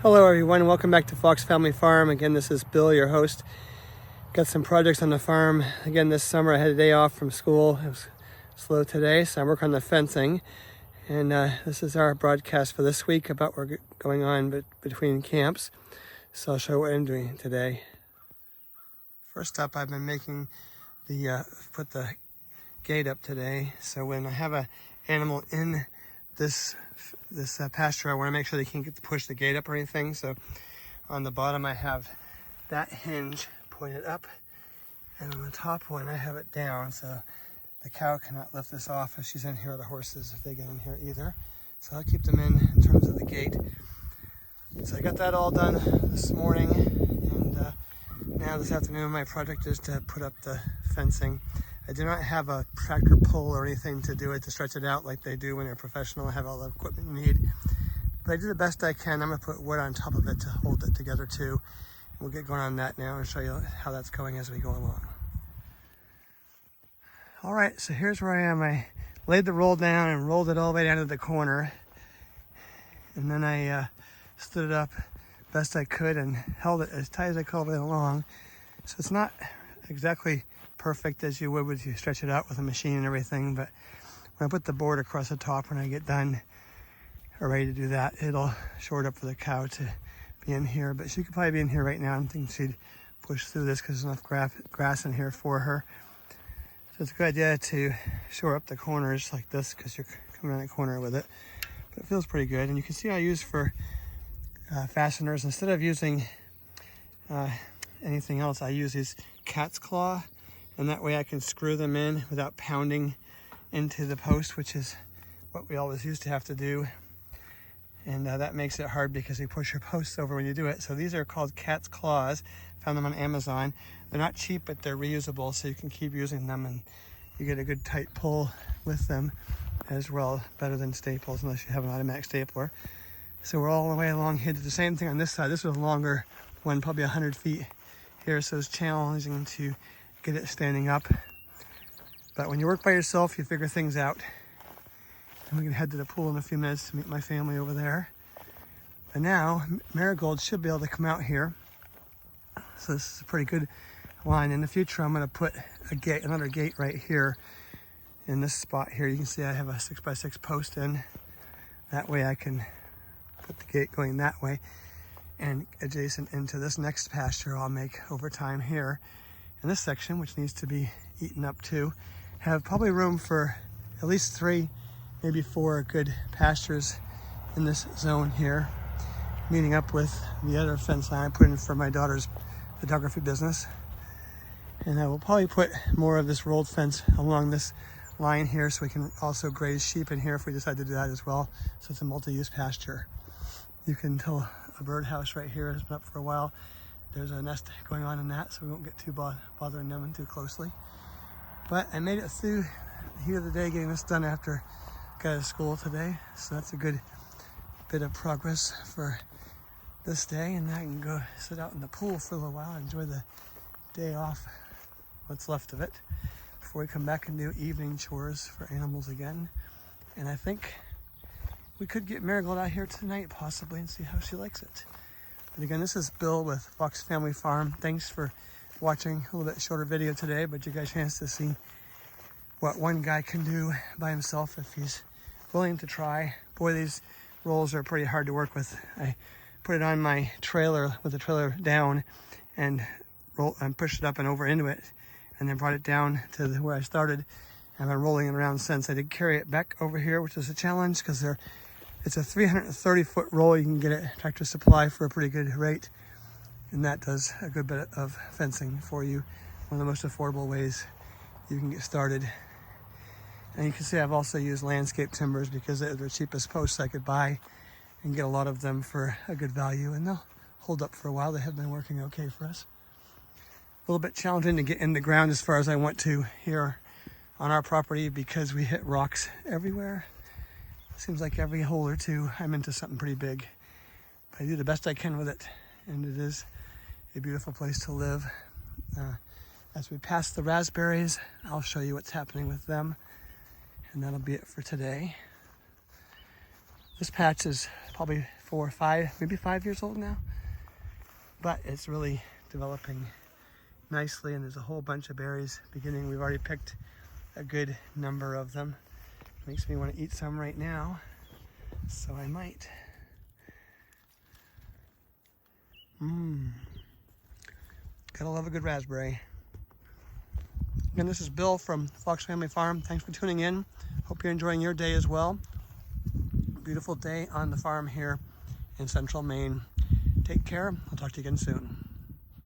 Hello everyone, welcome back to Fox Family Farm. Again, this is Bill, your host. Got some projects on the farm. Again, this summer I had a day off from school. It was slow today, so I work on the fencing. And this is our broadcast for this week about what's going on between camps. So I'll show you what I'm doing today. First up, I've been making put the gate up today. So when I have an animal in this pasture, I want to make sure they can't get to push the gate up or anything. So on the bottom I have that hinge pointed up, and on the top one I have it down, so the cow cannot lift this off if she's in here, or the horses if they get in here either. So I'll keep them in terms of the gate. So I got that all done this morning, and now this afternoon my project is to put up the fencing. I do not have a tractor pull or anything to do it, to stretch it out like they do when you're professional and have all the equipment you need. But I do the best I can. I'm going to put wood on top of it to hold it together too. And we'll get going on that now and show you how that's going as we go along. All right, so here's where I am. I laid the roll down and rolled it all the way down to the corner. And then I stood it up best I could and held it as tight as I could all the way along. So it's not exactly perfect as you would if you stretch it out with a machine and everything, but when I put the board across the top, when I get done or ready to do that, it'll short up for the cow to be in here. But she could probably be in here right now. I'm thinking she'd push through this because there's enough grass in here for her. So it's a good idea to shore up the corners like this because you're coming around the corner with it. But it feels pretty good. And you can see I use for fasteners, instead of using anything else, I use these cat's claw. And that way I can screw them in without pounding into the post, which is what we always used to have to do. And that makes it hard because you push your posts over when you do it. So these are called cat's claws. Found them on Amazon. They're not cheap, but they're reusable, so you can keep using them and you get a good tight pull with them as well. Better than staples, unless you have an automatic stapler. So we're all the way along here. Did the same thing on this side. This was a longer one, probably 100 feet here, so it's challenging to get it standing up. But when you work by yourself, you figure things out. And we're gonna head to the pool in a few minutes to meet my family over there. But now, Marigold should be able to come out here. So this is a pretty good line. In the future, I'm gonna put another gate right here in this spot here. You can see I have a 6x6 post in. That way I can put the gate going that way. And adjacent into this next pasture I'll make over time here. In this section, which needs to be eaten up too, have probably room for at least 3, maybe 4 good pastures in this zone here, meeting up with the other fence line I put in for my daughter's photography business. And I will probably put more of this rolled fence along this line here so we can also graze sheep in here if we decide to do that as well. So it's a multi-use pasture. You can tell a birdhouse right here has been up for a while. There's a nest going on in that, so we won't get too bothering them too closely. But I made it through the heat of the day getting this done after I got out of school today. So that's a good bit of progress for this day. And now I can go sit out in the pool for a little while, enjoy the day off, what's left of it, before we come back and do evening chores for animals again. And I think we could get Marigold out here tonight possibly and see how she likes it. But again, this is Bill with Fox Family Farm. Thanks for watching a little bit shorter video today, but you got a chance to see what one guy can do by himself if he's willing to try. Boy, these rolls are pretty hard to work with. I put it on my trailer with the trailer down and pushed it up and over into it, and then brought it down to where I started. I've been rolling it around since. I did carry it back over here, which was a challenge because it's a 330-foot roll. You can get it at Tractor Supply for a pretty good rate, and that does a good bit of fencing for you. One of the most affordable ways you can get started. And you can see I've also used landscape timbers because they're the cheapest posts I could buy and get a lot of them for a good value, and they'll hold up for a while. They have been working okay for us. A little bit challenging to get in the ground as far as I want to here on our property because we hit rocks everywhere. Seems like every hole or two I'm into something pretty big. But I do the best I can with it, and it is a beautiful place to live. As we pass the raspberries, I'll show you what's happening with them, and that'll be it for today. This patch is probably 4 or 5, maybe 5 years old now. But it's really developing nicely, and there's a whole bunch of berries beginning. We've already picked a good number of them. Makes me want to eat some right now, so I might. Gotta love a good raspberry. Again, this is Bill from Fox Family Farm. Thanks for tuning in. Hope you're enjoying your day as well. Beautiful day on the farm here in central Maine. Take care. I'll talk to you again soon.